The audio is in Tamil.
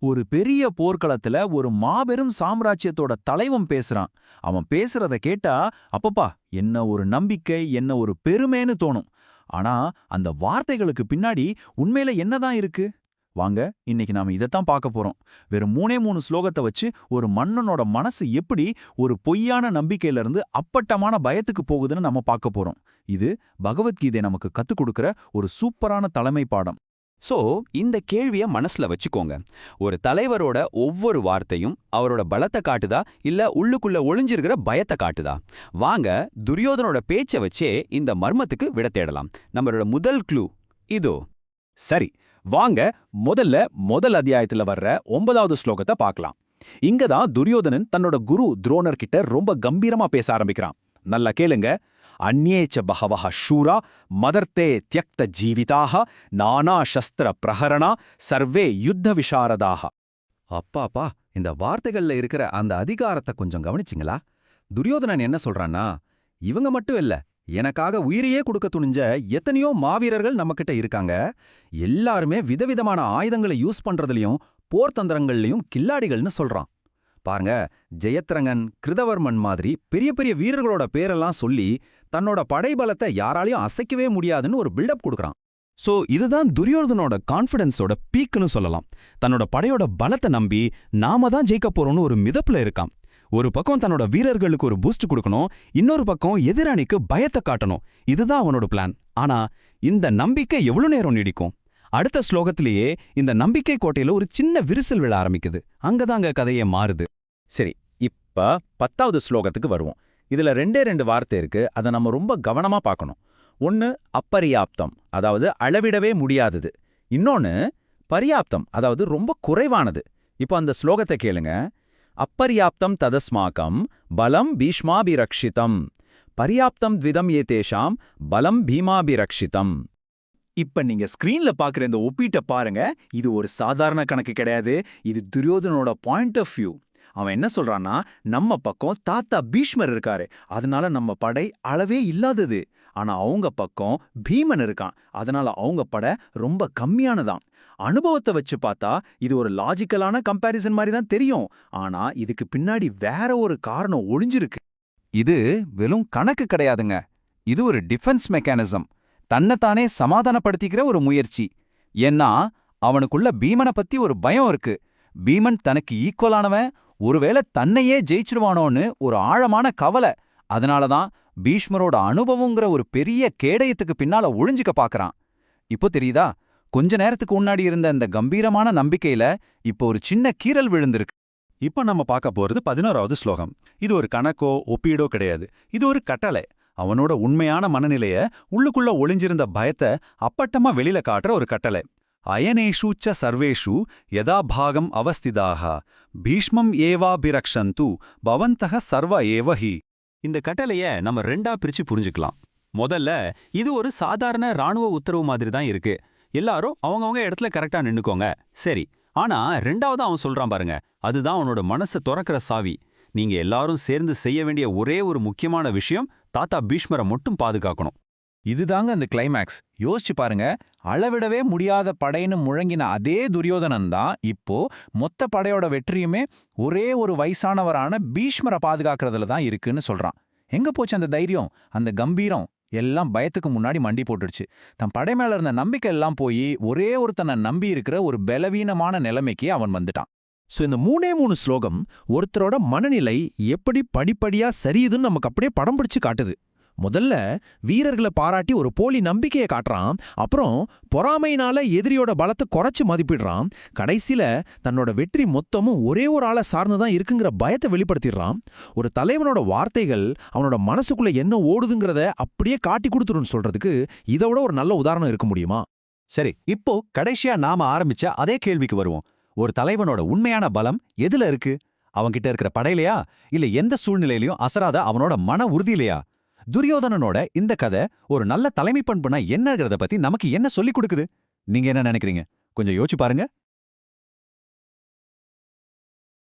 ஒரு பெரிய போர்க்களத்துல ஒரு மாபெரும் சாம்ராஜ்யத்தோட தலைவன் பேசுறான். அவன் பேசுறத கேட்டா, அப்பப்பா, என்ன ஒரு நம்பிக்கை, என்ன ஒரு பெருமைன்னு தோணும். ஆனா அந்த வார்த்தைகளுக்கு பின்னாடி உண்மையில என்னதான் இருக்கு? வாங்க, இன்னைக்கு நாம இதத்தான் பார்க்க போறோம். வெறும் 3 ஸ்லோகத்தை வச்சு ஒரு மன்னனோட மனசு எப்படி ஒரு பொய்யான நம்பிக்கையில இருந்து அப்பட்டமான பயத்துக்கு போகுதுன்னு நம்ம பார்க்க போறோம். இது பகவத்கீதை நமக்கு கத்துக் கொடுக்கிற ஒரு சூப்பரான தலைமை பாடம். சோ இந்த கேள்விய மனசுல வச்சுக்கோங்க. ஒரு தலைவரோட ஒவ்வொரு வார்த்தையும் அவரோட பலத்தை காட்டுதா இல்ல உள்ளுக்குள்ள ஒளிஞ்சிருக்கிற பயத்தை காட்டுதா? வாங்க துரியோதனோட பேச்ச வச்சே இந்த மர்மத்துக்கு விட தேடலாம். நம்மளோட முதல் க்ளூ இதோ. சரி, வாங்க முதல் அத்தியாயத்துல வர்ற 9வது ஸ்லோகத்தை பார்க்கலாம். இங்கதான் துரியோதனன் தன்னோட குரு துரோணர் கிட்ட ரொம்ப கம்பீரமா பேச ஆரம்பிக்கிறான். நல்லா கேளுங்க. அந்நேச்ச பகவஹ ஷூரா மதர்த்தே த்யக்த ஜீவிதாக நானா சஸ்திர பிரஹரணா சர்வே யுத்த விஷாரதாக. அப்பாப்பா, இந்த வார்த்தைகள்ல இருக்கிற அந்த அதிகாரத்தை கொஞ்சம் கவனிச்சிங்களா? துரியோதனன் என்ன சொல்றான்னா, இவங்க மட்டும் இல்ல, எனக்காக உயிரையே கொடுக்க துணிஞ்ச எத்தனையோ மாவீரர்கள் நம்மகிட்ட இருக்காங்க. எல்லாருமே விதவிதமான ஆயுதங்களை யூஸ் பண்றதுலயும் போர்த்தந்திரங்கள்லயும் கில்லாடிகள்னு சொல்றான். பாருங்க, ஜெயத்ரங்கன், கிருதவர்மன் மாதிரி பெரிய பெரிய வீரர்களோட பேரெல்லாம் சொல்லி தன்னோட படைபலத்தை யாராலையும் அசைக்கவே முடியாதுன்னு ஒரு பில்டப் கொடுக்கறான். சோ இதுதான் துரியோதனோட கான்ஃபிடன்ஸோட பீக்குன்னு சொல்லலாம். தன்னோட படையோட பலத்தை நம்பி நாம தான் ஜெயிக்க போறோம்னு ஒரு மிதப்புல இருக்கான். ஒரு பக்கம் தன்னோட வீரர்களுக்கு ஒரு பூஸ்ட் கொடுக்கணும், இன்னொரு பக்கம் எதிராளிக்கு பயத்தை காட்டணும். இதுதான் அவனோட பிளான். ஆனா இந்த நம்பிக்கை எவ்வளவு நேரம் நீடிக்கும்? அடுத்த ஸ்லோகத்திலேயே இந்த நம்பிக்கை கோட்டையில ஒரு சின்ன விரிசல் விழ ஆரம்பிக்குது. அங்கதாங்க கதையே மாறுது. சரி, இப்ப 10வது ஸ்லோகத்துக்கு வருவோம். இதுல 2 வார்த்தை இருக்கு. அதை நம்ம ரொம்ப கவனமா பார்க்கணும். ஒன்னு அப்பரியாப்தம், அதாவது அளவிடவே முடியாதது. இன்னொன்னு பரியாப்தம், அதாவது ரொம்ப குறைவானது. இப்போ அந்த ஸ்லோகத்தை கேளுங்க. அப்பரியாப்தம் ததஸ்மாகம் பலம் பீஷ்மாபிரக்ஷிதம் பரியாப்தம் த்விதம் ஏதேஷாம் பலம் பீமாபிரக்ஷிதம். இப்ப நீங்க ஸ்கிரீன்ல பாக்குற இந்த ஒப்பீட்டை பாருங்க. இது ஒரு சாதாரண கணக்கு கிடையாது. இது துரியோதனோட பாயிண்ட் ஆஃப் வியூ. அவன் என்ன சொல்றான்னா, நம்ம பக்கம் தாத்தா பீஷ்மர் இருக்காரு, அதனால நம்ம படை அளவே இல்லாதது. ஆனா அவங்க பக்கம் பீமன் இருக்கான், அதனால அவங்க படை ரொம்ப கம்மியானதான். அனுபவத்தை வச்சு பார்த்தா இது ஒரு லாஜிக்கலான கம்பேரிசன் மாதிரி தான் தெரியும். ஆனா இதுக்கு பின்னாடி வேற ஒரு காரணம் ஒளிஞ்சிருக்கு. இது வெறும் கணக்கு கிடையாதுங்க. இது ஒரு டிஃபென்ஸ் மெக்கானிசம். தன்னைத்தானே சமாதானப்படுத்திக்கிற ஒரு முயற்சி. ஏன்னா அவனுக்குள்ள பீமனை பத்தி ஒரு பயம் இருக்கு. பீமன் தனக்கு ஈக்குவலானவன், ஒருவேளை தன்னையே ஜெயிச்சிருவானோன்னு ஒரு ஆழமான கவலை. அதனாலதான் பீஷ்மரோட அனுபவங்கிற ஒரு பெரிய கேடயத்துக்கு பின்னால ஒளிஞ்சிக்க பாக்குறான். இப்போ தெரியுதா? கொஞ்ச நேரத்துக்கு முன்னாடி இருந்த இந்த கம்பீரமான நம்பிக்கையில இப்போ ஒரு சின்ன கீறல் விழுந்திருக்கு. இப்ப நம்ம பார்க்க போறது 11வது ஸ்லோகம். இது ஒரு கணக்கோ ஒப்பீடோ கிடையாது. இது ஒரு கட்டளை. அவனோட உண்மையான மனநிலைய, உள்ளுக்குள்ள ஒளிஞ்சிருந்த பயத்தை அப்பட்டமா வெளியில காட்டுற ஒரு கட்டளை. அயனேஷூச்ச சர்வேஷு யதா பாகம் அவஸ்திதாக பீஷ்மம் ஏவாபிரக்ஷந்து பவந்தக சர்வ ஏவஹி. இந்த கட்டளைய நம்ம 2ஆ பிரிச்சு புரிஞ்சுக்கலாம். முதல்ல இது ஒரு சாதாரண ராணுவ உத்தரவு மாதிரி தான் இருக்கு. எல்லாரும் அவங்கவங்க இடத்துல கரெக்டா நின்னுக்கோங்க. சரி. ஆனா 2ஆவது அவன் சொல்றான் பாருங்க, அதுதான் அவனோட மனசை துறக்கிற சாவி. நீங்க எல்லாரும் சேர்ந்து செய்ய வேண்டிய ஒரே ஒரு முக்கியமான விஷயம், தாத்தா பீஷ்மரை மட்டும் பாதுகாக்கணும். இதுதாங்க அந்த கிளைமேக்ஸ். யோசிச்சு பாருங்க. அளவிடவே முடியாத படைன்னு முழங்கின அதே துரியோதனன் தான் இப்போ மொத்த படையோட வெற்றியுமே ஒரே ஒரு வயசானவரான பீஷ்மரை பாதுகாக்கிறதுல தான் இருக்குன்னு சொல்றான். எங்க போச்சு அந்த தைரியம், அந்த கம்பீரம்? எல்லாம் பயத்துக்கு முன்னாடி மண்டி போட்டுடுச்சு. தன் படை மேல இருந்த நம்பிக்கை எல்லாம் போய் ஒரே ஒருத்தனை நம்பி இருக்கிற ஒரு பலவீனமான நிலைமைக்கு அவன் வந்துட்டான். சோ இந்த 3 ஸ்லோகம் ஒருத்தரோட மனநிலை எப்படி படிப்படியா சரியுதுன்னு நமக்கு அப்படியே படம் பிடிச்சு காட்டுது. முதல்ல வீரர்களை பாராட்டி ஒரு போலி நம்பிக்கையை காட்டுறான். அப்புறம் பொறாமையினால எதிரியோட பலத்தை குறைச்சு மதிப்பிடுறான். கடைசியில தன்னோட வெற்றி மொத்தமும் ஒரே ஒரு ஆளை சார்ந்துதான் இருக்குங்கிற பயத்தை வெளிப்படுத்திடுறான். ஒரு தலைவனோட வார்த்தைகள் அவனோட மனசுக்குள்ள என்ன ஓடுதுங்கிறத அப்படியே காட்டி கொடுத்துருன்னு சொல்றதுக்கு இதை விட ஒரு நல்ல உதாரணம் இருக்க முடியுமா? சரி, இப்போ கடைசியா நாம ஆரம்பிச்ச அதே கேள்விக்கு வருவோம். ஒரு தலைவனோட உண்மையான பலம் எதுல இருக்கு? அவன்கிட்ட இருக்கிற படையிலையா, இல்ல எந்த சூழ்நிலையிலையும் அசராத அவனோட மன உறுதியிலையா? துரியோதனனோட இந்த கதை ஒரு நல்ல தலைமை பண்புனா என்னங்கிறத பத்தி நமக்கு என்ன சொல்லிக் கொடுக்குது? நீங்க என்ன நினைக்கிறீங்க? கொஞ்சம் யோசிச்சு பாருங்க.